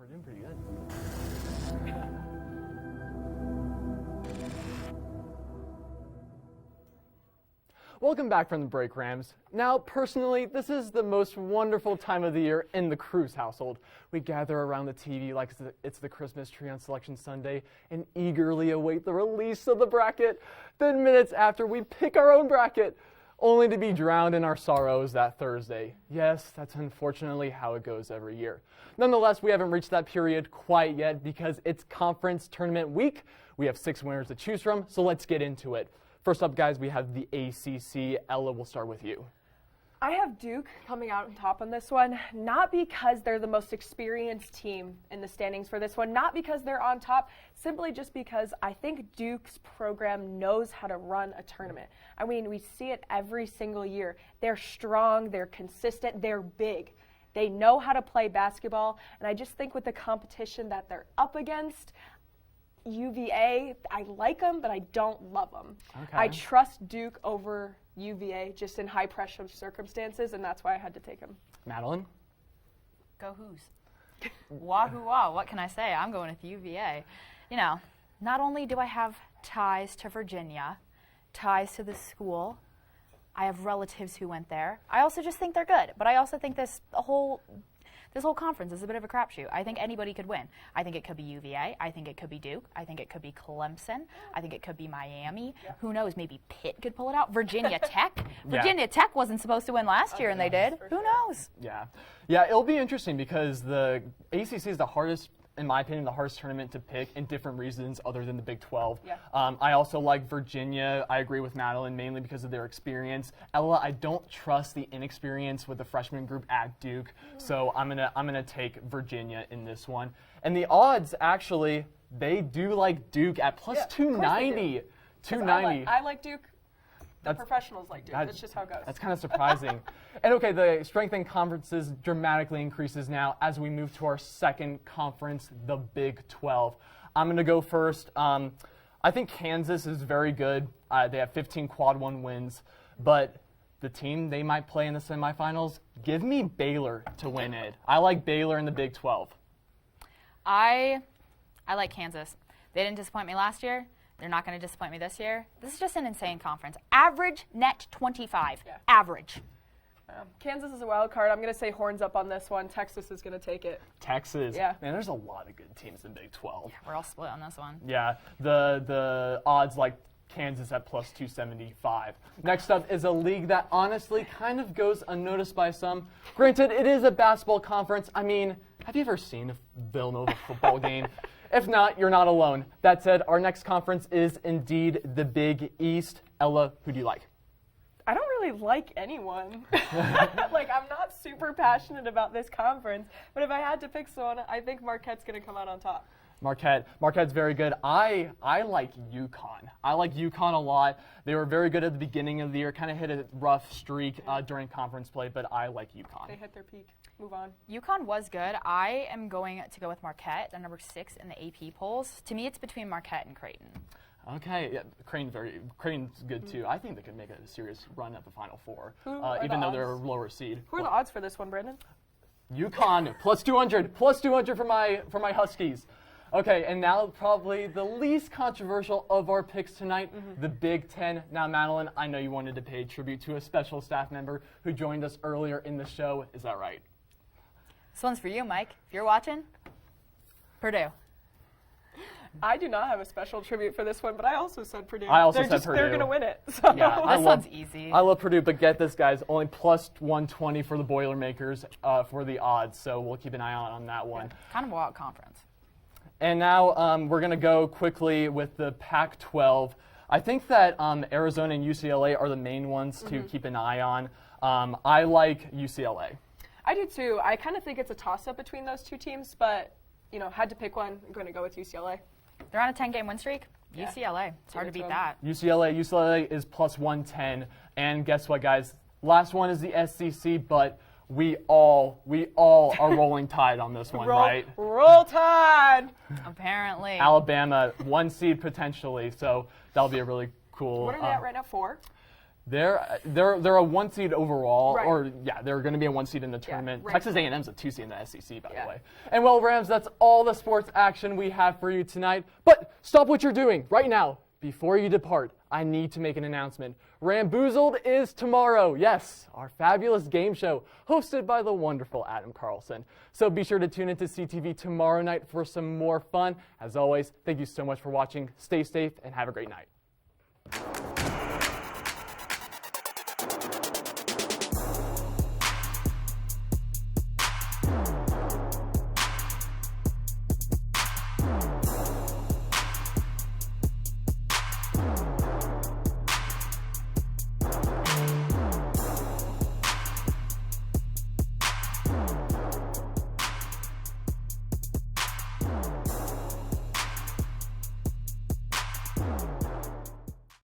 we're doing pretty good. Welcome back from the break, Rams. Now, personally, this is the most wonderful time of the year in the Kruse household. We gather around the TV like it's the Christmas tree on Selection Sunday and eagerly await the release of the bracket. Then minutes after, we pick our own bracket, only to be drowned in our sorrows that Thursday. Yes, that's unfortunately how it goes every year. Nonetheless, we haven't reached that period quite yet because it's conference tournament week. We have 6 winners to choose from, so let's get into it. First up, guys, we have the ACC. Ella, we'll start with you. I have Duke coming out on top on this one, not because they're the most experienced team in the standings for this one, not because they're on top, simply just because I think Duke's program knows how to run a tournament. I mean, we see it every single year. They're strong, they're consistent, they're big. They know how to play basketball, and I just think with the competition that they're up against, UVA, I like them, but I don't love them. Okay. I trust Duke over UVA just in high-pressure circumstances, and that's why I had to take them. Madeline? Go Who's. Wahoo-wah, what can I say? I'm going with UVA. You know, not only do I have ties to Virginia, ties to the school, I have relatives who went there. I also just think they're good, but I also think this whole conference is a bit of a crapshoot. I think anybody could win. I think it could be UVA. I think it could be Duke. I think it could be Clemson. I think it could be Miami. Yeah. Who knows? Maybe Pitt could pull it out. Virginia Tech. Virginia Tech wasn't supposed to win last year, and they did. Who knows? Yeah. Yeah, it'll be interesting because the ACC is the hardest, in my opinion, the hardest tournament to pick in different reasons other than the Big 12. Yeah. I also like Virginia. I agree with Madeline mainly because of their experience. Ella, I don't trust the inexperience with the freshman group at Duke, so I'm gonna take Virginia in this one. And the odds, actually, they do like Duke at plus 290. 290. I like Duke. The professionals like Duke. That's just how it goes. That's kind of surprising. And okay, the strength in conferences dramatically increases now as we move to our second conference, the Big 12. I'm going to go first. I think Kansas is very good. They have 15 quad 1 wins. But the team they might play in the semifinals, give me Baylor to win it. I like Baylor in the Big 12. I like Kansas. They didn't disappoint me last year. They're not going to disappoint me this year. This is just an insane conference. Average net 25. Yeah. Average. Kansas is a wild card. I'm going to say horns up on this one. Texas is going to take it. Texas? Yeah. Man, there's a lot of good teams in Big 12. Yeah, we're all split on this one. Yeah. The odds like Kansas at plus 275. Next up is a league that honestly kind of goes unnoticed by some. Granted, it is a basketball conference. I mean, have you ever seen a Villanova football game? If not, you're not alone. That said, our next conference is indeed the Big East. Ella, who do you like? I don't really like anyone. I'm not super passionate about this conference, but if I had to pick someone, I think Marquette's going to come out on top. Marquette's very good. I like UConn. I like UConn a lot. They were very good at the beginning of the year, kind of hit a rough streak during conference play, but I like UConn. They hit their peak. Move on. UConn was good. I am going to go with Marquette. They're number 6 in the AP polls. To me, it's between Marquette and Creighton. Okay, yeah, Creighton's good too. I think they could make a serious run at the Final Four, even though they're a lower seed. Who are the odds for this one, Brandon? UConn plus 200 for my Huskies. Okay, and now probably the least controversial of our picks tonight, the Big Ten. Now, Madeline, I know you wanted to pay tribute to a special staff member who joined us earlier in the show. Is that right? This one's for you, Mike. If you're watching, Purdue. I do not have a special tribute for this one, but I also said Purdue. Purdue. They're going to win it. So. Yeah, this one's easy. I love Purdue, but get this, guys. Only plus 120 for the Boilermakers for the odds, so we'll keep an eye on that one. Yeah, kind of a wild conference. And now we're going to go quickly with the Pac-12. I think that Arizona and UCLA are the main ones to keep an eye on. I like UCLA. I do too. I kind of think it's a toss-up between those two teams, but, had to pick one. I'm going to go with UCLA. They're on a 10-game win streak. Yeah. UCLA. It's hard to beat that. UCLA is plus 110. And guess what, guys? Last one is the SEC, but we all are rolling Tide on this one, right? Roll Tide! Apparently. Alabama, 1 seed potentially, so that'll be a really cool. What are they at right now, 4? They're a 1 seed overall, Right. or yeah, they're going to be a 1 seed in the tournament. right. Texas A&M's a 2 seed in the SEC, by Yeah. the way. And well, Rams, that's all the sports action we have for you tonight. But stop what you're doing right now. Before you depart, I need to make an announcement. Ramboozled is tomorrow. Yes, our fabulous game show hosted by the wonderful Adam Carlson. So be sure to tune into CTV tomorrow night for some more fun. As always, thank you so much for watching. Stay safe and have a great night.